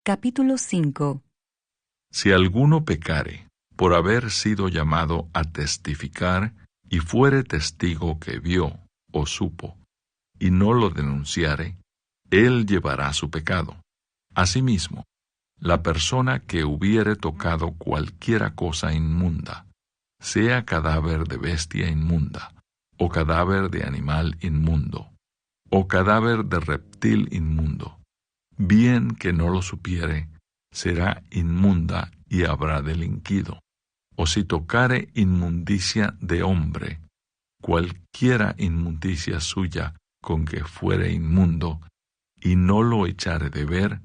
Capítulo 5. Si alguno pecare por haber sido llamado a testificar y fuere testigo que vio o supo, y no lo denunciare, él llevará su pecado. Asimismo, la persona que hubiere tocado cualquiera cosa inmunda, sea cadáver de bestia inmunda, o cadáver de animal inmundo, o cadáver de reptil inmundo, bien que no lo supiere, será inmunda y habrá delinquido. O si tocare inmundicia de hombre, cualquiera inmundicia suya con que fuere inmundo, y no lo echare de ver,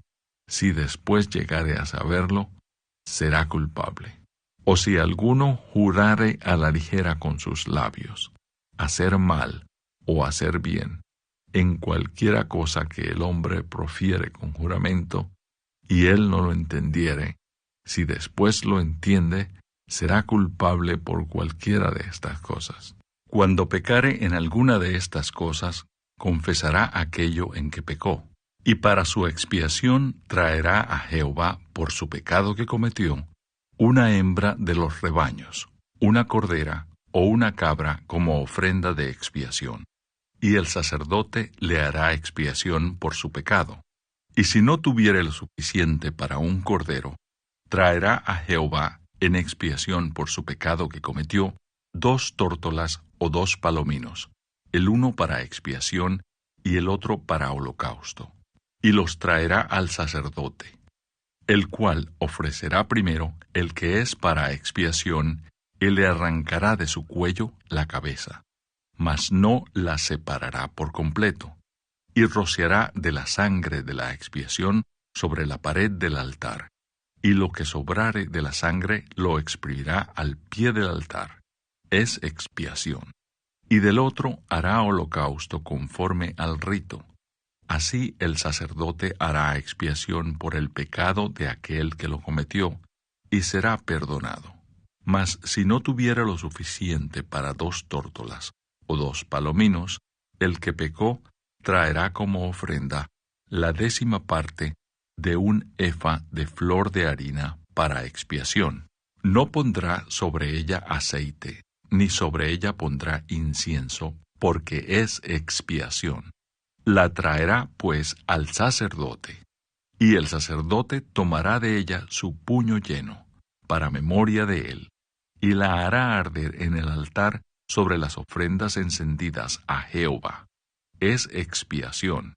si después llegare a saberlo, será culpable. O si alguno jurare a la ligera con sus labios, hacer mal o hacer bien, en cualquiera cosa que el hombre profiere con juramento, y él no lo entendiere, si después lo entiende, será culpable por cualquiera de estas cosas. Cuando pecare en alguna de estas cosas, confesará aquello en que pecó, y para su expiación traerá a Jehová por su pecado que cometió, una hembra de los rebaños, una cordera o una cabra como ofrenda de expiación. Y el sacerdote le hará expiación por su pecado. Y si no tuviere lo suficiente para un cordero, traerá a Jehová en expiación por su pecado que cometió 2 tórtolas o 2 palominos, el uno para expiación y el otro para holocausto. Y los traerá al sacerdote, el cual ofrecerá primero el que es para expiación, y le arrancará de su cuello la cabeza, mas no la separará por completo, y rociará de la sangre de la expiación sobre la pared del altar, y lo que sobrare de la sangre lo exprimirá al pie del altar. Es expiación. Y del otro hará holocausto conforme al rito. Así el sacerdote hará expiación por el pecado de aquel que lo cometió, y será perdonado. Mas si no tuviera lo suficiente para 2 tórtolas o 2 palominos, el que pecó traerá como ofrenda la 10ª parte de un efa de flor de harina para expiación. No pondrá sobre ella aceite, ni sobre ella pondrá incienso, porque es expiación. La traerá, pues, al sacerdote, y el sacerdote tomará de ella su puño lleno, para memoria de él, y la hará arder en el altar sobre las ofrendas encendidas a Jehová. Es expiación.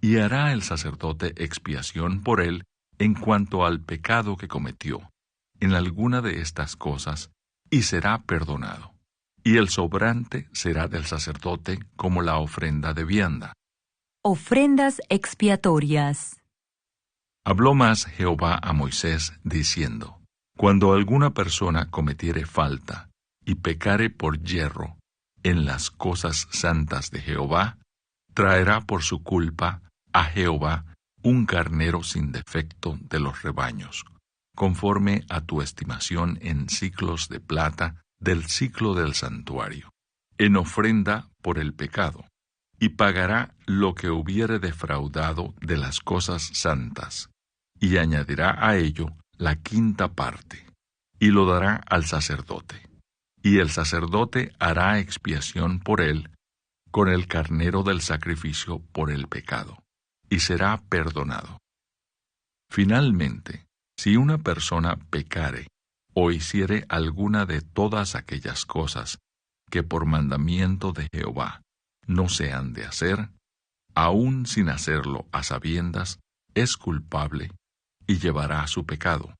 Y hará el sacerdote expiación por él en cuanto al pecado que cometió, en alguna de estas cosas, y será perdonado. Y el sobrante será del sacerdote como la ofrenda de vianda. Ofrendas expiatorias. Habló más Jehová a Moisés, diciendo: Cuando alguna persona cometiere falta y pecare por yerro en las cosas santas de Jehová, traerá por su culpa a Jehová un carnero sin defecto de los rebaños, conforme a tu estimación en siclos de plata del siclo del santuario, en ofrenda por el pecado, y pagará lo que hubiere defraudado de las cosas santas, y añadirá a ello la 5ª parte, y lo dará al sacerdote. Y el sacerdote hará expiación por él con el carnero del sacrificio por el pecado, y será perdonado. Finalmente, si una persona pecare o hiciere alguna de todas aquellas cosas que por mandamiento de Jehová no se han de hacer, aun sin hacerlo a sabiendas, es culpable y llevará su pecado.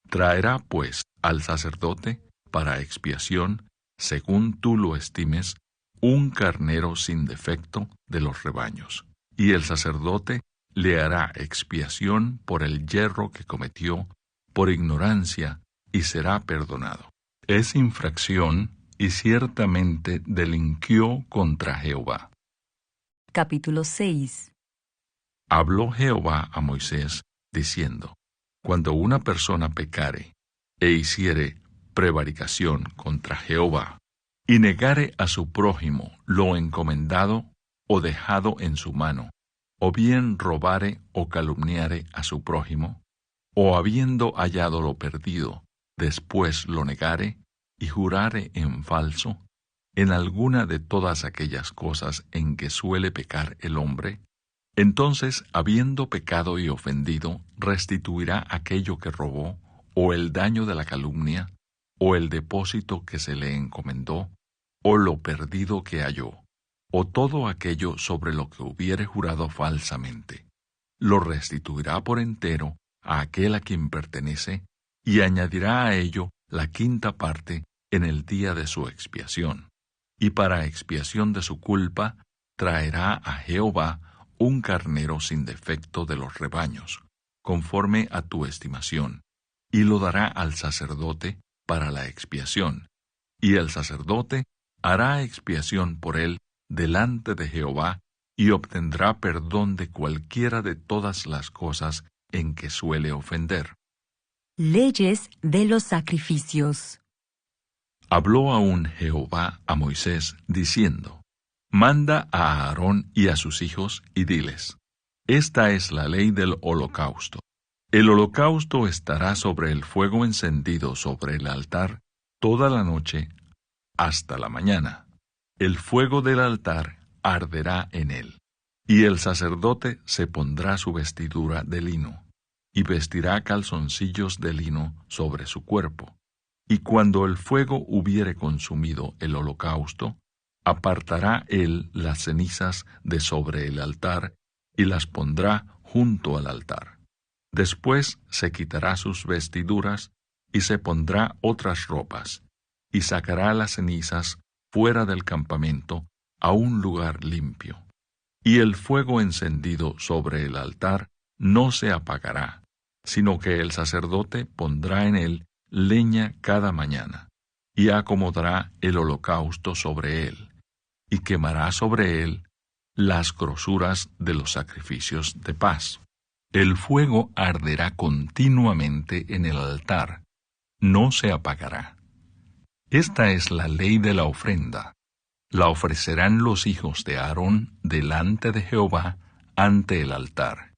Traerá, pues, al sacerdote para expiación, según tú lo estimes, un carnero sin defecto de los rebaños, y el sacerdote le hará expiación por el yerro que cometió por ignorancia, y será perdonado. Es infracción, y ciertamente delinquió contra Jehová. Capítulo 6. Habló Jehová a Moisés, diciendo: Cuando una persona pecare e hiciere prevaricación contra Jehová, y negare a su prójimo lo encomendado o dejado en su mano, o bien robare o calumniare a su prójimo, o habiendo hallado lo perdido, después lo negare, y jurare en falso, en alguna de todas aquellas cosas en que suele pecar el hombre, entonces, habiendo pecado y ofendido, restituirá aquello que robó, o el daño de la calumnia, o el depósito que se le encomendó, o lo perdido que halló, o todo aquello sobre lo que hubiere jurado falsamente. Lo restituirá por entero a aquel a quien pertenece, y añadirá a ello la quinta parte en el día de su expiación. Y para expiación de su culpa, traerá a Jehová un carnero sin defecto de los rebaños, conforme a tu estimación, y lo dará al sacerdote para la expiación, y el sacerdote hará expiación por él delante de Jehová, y obtendrá perdón de cualquiera de todas las cosas en que suele ofender. Leyes de los sacrificios. Habló aún Jehová a Moisés, diciendo: Manda a Aarón y a sus hijos, y diles: Esta es la ley del holocausto. El holocausto estará sobre el fuego encendido sobre el altar toda la noche hasta la mañana. El fuego del altar arderá en él. Y el sacerdote se pondrá su vestidura de lino, y vestirá calzoncillos de lino sobre su cuerpo. Y cuando el fuego hubiere consumido el holocausto, apartará él las cenizas de sobre el altar, y las pondrá junto al altar. Después se quitará sus vestiduras, y se pondrá otras ropas, y sacará las cenizas fuera del campamento a un lugar limpio. Y el fuego encendido sobre el altar no se apagará, sino que el sacerdote pondrá en él leña cada mañana, y acomodará el holocausto sobre él, y quemará sobre él las grosuras de los sacrificios de paz. El fuego arderá continuamente en el altar, no se apagará. Esta es la ley de la ofrenda. La ofrecerán los hijos de Aarón delante de Jehová ante el altar,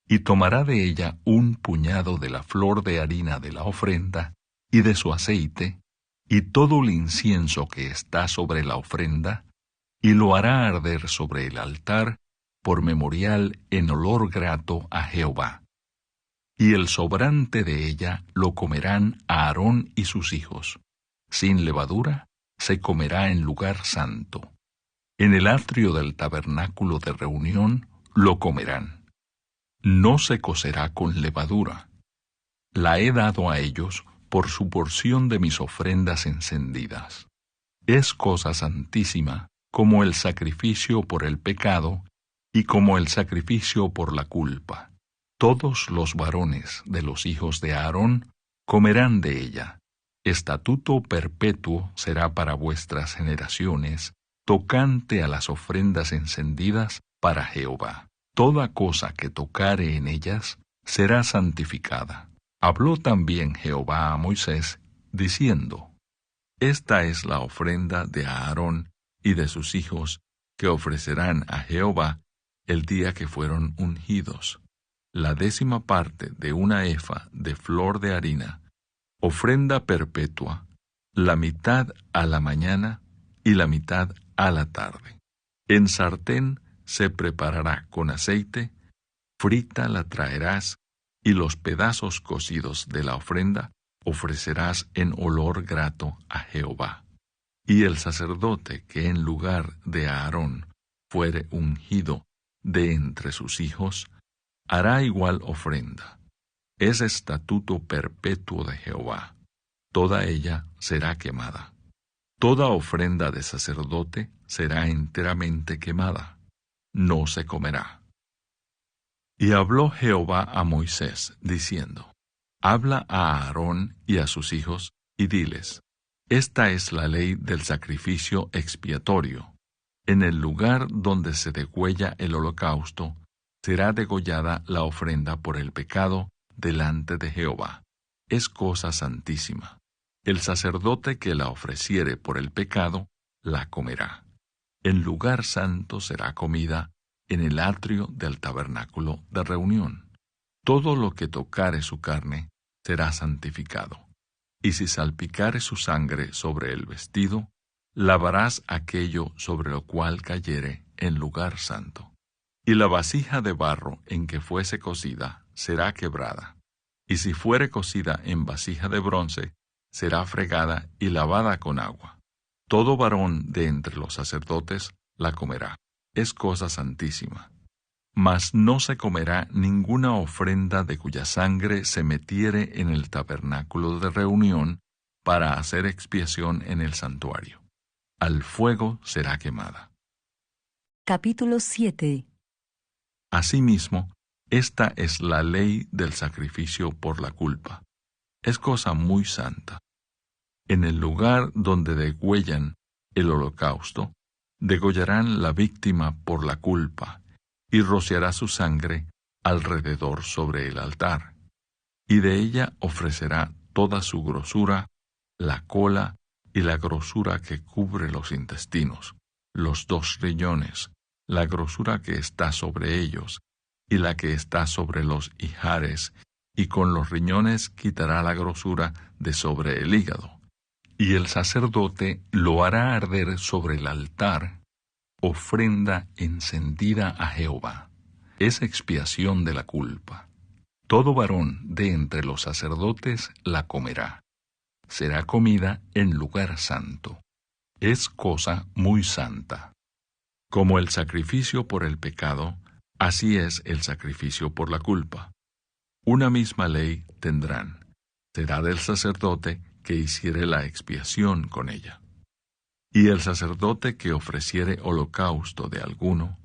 y tomará de ella un puñado de la flor de harina de la ofrenda y de su aceite, y todo el incienso que está sobre la ofrenda, y lo hará arder sobre el altar por memorial en olor grato a Jehová. Y el sobrante de ella lo comerán Aarón y sus hijos. Sin levadura se comerá en lugar santo. En el atrio del tabernáculo de reunión lo comerán. No se cocerá con levadura. La he dado a ellos por su porción de mis ofrendas encendidas. Es cosa santísima como el sacrificio por el pecado y como el sacrificio por la culpa. Todos los varones de los hijos de Aarón comerán de ella. Estatuto perpetuo será para vuestras generaciones, tocante a las ofrendas encendidas para Jehová. Toda cosa que tocare en ellas será santificada. Habló también Jehová a Moisés, diciendo: Esta es la ofrenda de Aarón y de sus hijos que ofrecerán a Jehová el día que fueron ungidos: la 10ª parte de una efa de flor de harina, ofrenda perpetua, la mitad a la mañana y la mitad a la tarde. En sartén se preparará con aceite, frita la traerás, y los pedazos cocidos de la ofrenda ofrecerás en olor grato a Jehová. Y el sacerdote que en lugar de Aarón fuere ungido de entre sus hijos, hará igual ofrenda. Es estatuto perpetuo de Jehová. Toda ella será quemada. Toda ofrenda de sacerdote será enteramente quemada. No se comerá. Y habló Jehová a Moisés, diciendo: Habla a Aarón y a sus hijos, y diles: Esta es la ley del sacrificio expiatorio. En el lugar donde se degüella el holocausto, será degollada la ofrenda por el pecado delante de Jehová. Es cosa santísima. El sacerdote que la ofreciere por el pecado, la comerá. En lugar santo será comida en el atrio del tabernáculo de reunión. todo lo que tocare su carne será santificado. Y si salpicare su sangre sobre el vestido, lavarás aquello sobre lo cual cayere en lugar santo. Y la vasija de barro en que fuese cocida será quebrada. Y si fuere cocida en vasija de bronce, será fregada y lavada con agua. Todo varón de entre los sacerdotes la comerá. Es cosa santísima. Mas no se comerá ninguna ofrenda de cuya sangre se metiere en el tabernáculo de reunión para hacer expiación en el santuario. Al fuego será quemada. Capítulo 7. Asimismo, esta es la ley del sacrificio por la culpa. Es cosa muy santa. En el lugar donde degüellan el holocausto, degollarán la víctima por la culpa, y rociará su sangre alrededor sobre el altar, y de ella ofrecerá toda su grosura, la cola y la grosura que cubre los intestinos, los 2 riñones, la grosura que está sobre ellos, y la que está sobre los ijares, y con los riñones quitará la grosura de sobre el hígado. Y el sacerdote lo hará arder sobre el altar, ofrenda encendida a Jehová. Es expiación de la culpa. Todo varón de entre los sacerdotes la comerá. Será comida en lugar santo. Es cosa muy santa. Como el sacrificio por el pecado, así es el sacrificio por la culpa. Una misma ley tendrán. Será del sacerdote que hiciere la expiación con ella. Y el sacerdote que ofreciere holocausto de alguno,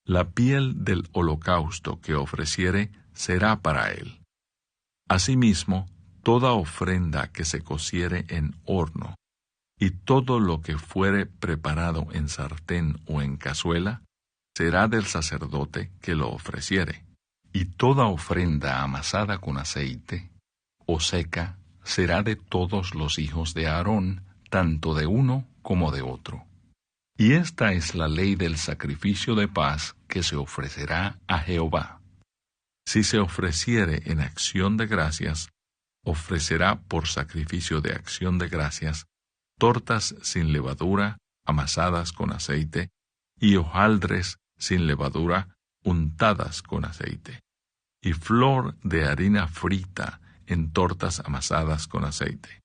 la piel del holocausto que ofreciere será para él. Asimismo, toda ofrenda que se cociere en horno, y todo lo que fuere preparado en sartén o en cazuela, será del sacerdote que lo ofreciere. Y toda ofrenda amasada con aceite, o seca, será de todos los hijos de Aarón, tanto de uno como de otro. Y esta es la ley del sacrificio de paz que se ofrecerá a Jehová. Si se ofreciere en acción de gracias, ofrecerá por sacrificio de acción de gracias tortas sin levadura, amasadas con aceite, y hojaldres sin levadura, untadas con aceite, y flor de harina frita en tortas amasadas con aceite.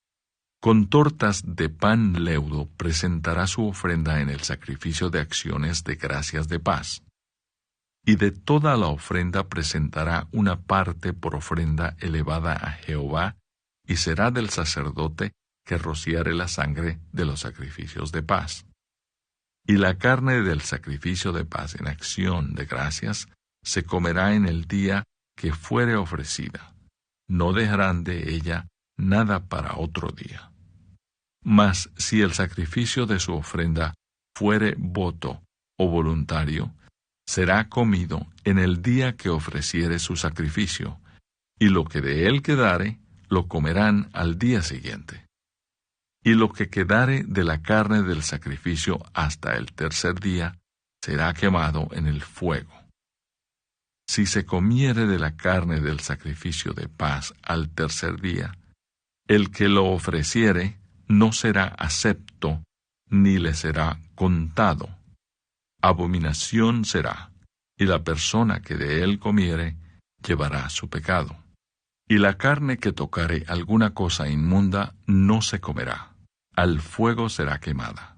Con tortas de pan leudo presentará su ofrenda en el sacrificio de acciones de gracias de paz. Y de toda la ofrenda presentará una parte por ofrenda elevada a Jehová, y será del sacerdote que rociare la sangre de los sacrificios de paz. Y la carne del sacrificio de paz en acción de gracias se comerá en el día que fuere ofrecida. No dejarán de ella nada para otro día. Mas si el sacrificio de su ofrenda fuere voto o voluntario, será comido en el día que ofreciere su sacrificio, y lo que de él quedare, lo comerán al día siguiente. Y lo que quedare de la carne del sacrificio hasta el 3er día, será quemado en el fuego. Si se comiere de la carne del sacrificio de paz al 3er día, el que lo ofreciere no será acepto, ni le será contado. Abominación será, y la persona que de él comiere llevará su pecado. Y la carne que tocare alguna cosa inmunda no se comerá, al fuego será quemada.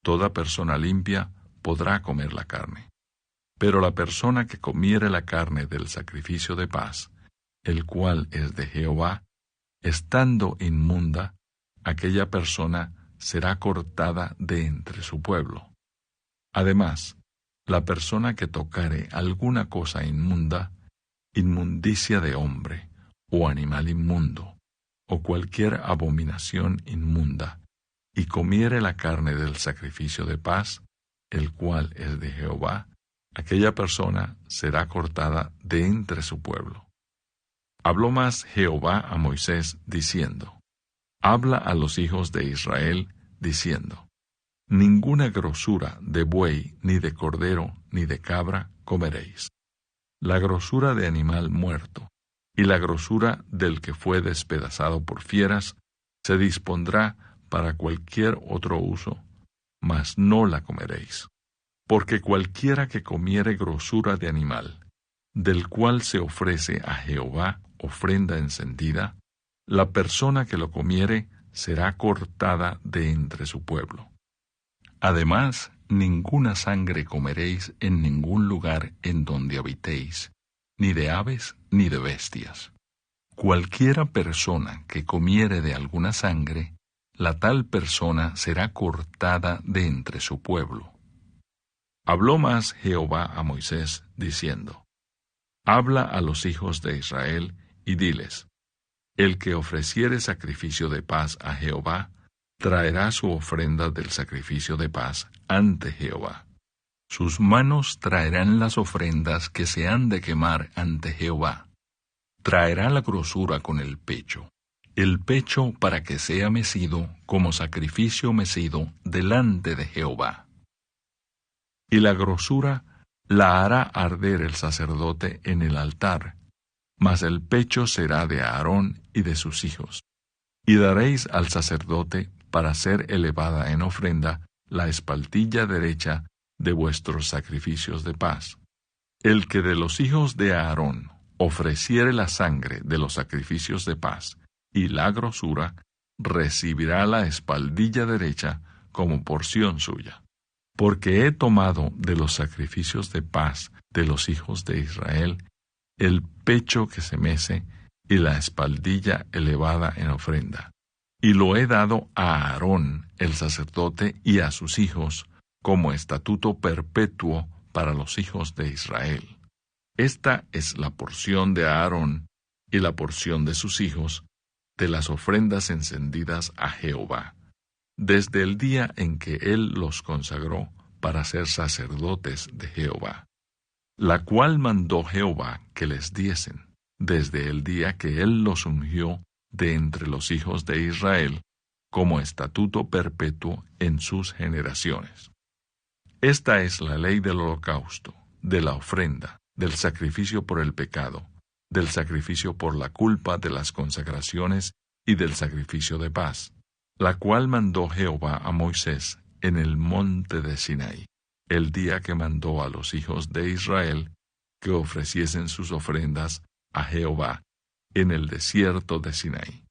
Toda persona limpia podrá comer la carne. Pero la persona que comiere la carne del sacrificio de paz, el cual es de Jehová, estando inmunda, aquella persona será cortada de entre su pueblo. Además, la persona que tocare alguna cosa inmunda, inmundicia de hombre, o animal inmundo, o cualquier abominación inmunda, y comiere la carne del sacrificio de paz, el cual es de Jehová, aquella persona será cortada de entre su pueblo. Habló más Jehová a Moisés, diciendo: Habla a los hijos de Israel, diciendo: Ninguna grosura de buey, ni de cordero, ni de cabra comeréis. La grosura de animal muerto, y la grosura del que fue despedazado por fieras se dispondrá para cualquier otro uso, mas no la comeréis. Porque cualquiera que comiere grosura de animal, del cual se ofrece a Jehová ofrenda encendida, la persona que lo comiere será cortada de entre su pueblo. Además, ninguna sangre comeréis en ningún lugar en donde habitéis, ni de aves ni de bestias. Cualquiera persona que comiere de alguna sangre, la tal persona será cortada de entre su pueblo. Habló más Jehová a Moisés, diciendo: Habla a los hijos de Israel, y diles: El que ofreciere sacrificio de paz a Jehová, traerá su ofrenda del sacrificio de paz ante Jehová. Sus manos traerán las ofrendas que se han de quemar ante Jehová. Traerá la grosura con el pecho para que sea mecido como sacrificio mecido delante de Jehová. Y la grosura la hará arder el sacerdote en el altar, mas el pecho será de Aarón y de sus hijos. Y daréis al sacerdote para ser elevada en ofrenda la espaldilla derecha de vuestros sacrificios de paz. El que de los hijos de Aarón ofreciere la sangre de los sacrificios de paz y la grosura, recibirá la espaldilla derecha como porción suya. Porque he tomado de los sacrificios de paz de los hijos de Israel el pecho que se mece y la espaldilla elevada en ofrenda, y lo he dado a Aarón el sacerdote y a sus hijos como estatuto perpetuo para los hijos de Israel. Esta es la porción de Aarón y la porción de sus hijos de las ofrendas encendidas a Jehová, desde el día en que él los consagró para ser sacerdotes de Jehová, la cual mandó Jehová que les diesen, desde el día que él los ungió de entre los hijos de Israel, como estatuto perpetuo en sus generaciones. Esta es la ley del holocausto, de la ofrenda, del sacrificio por el pecado, del sacrificio por la culpa, de las consagraciones y del sacrificio de paz, la cual mandó Jehová a Moisés en el monte de Sinaí, el día que mandó a los hijos de Israel que ofreciesen sus ofrendas a Jehová en el desierto de Sinaí.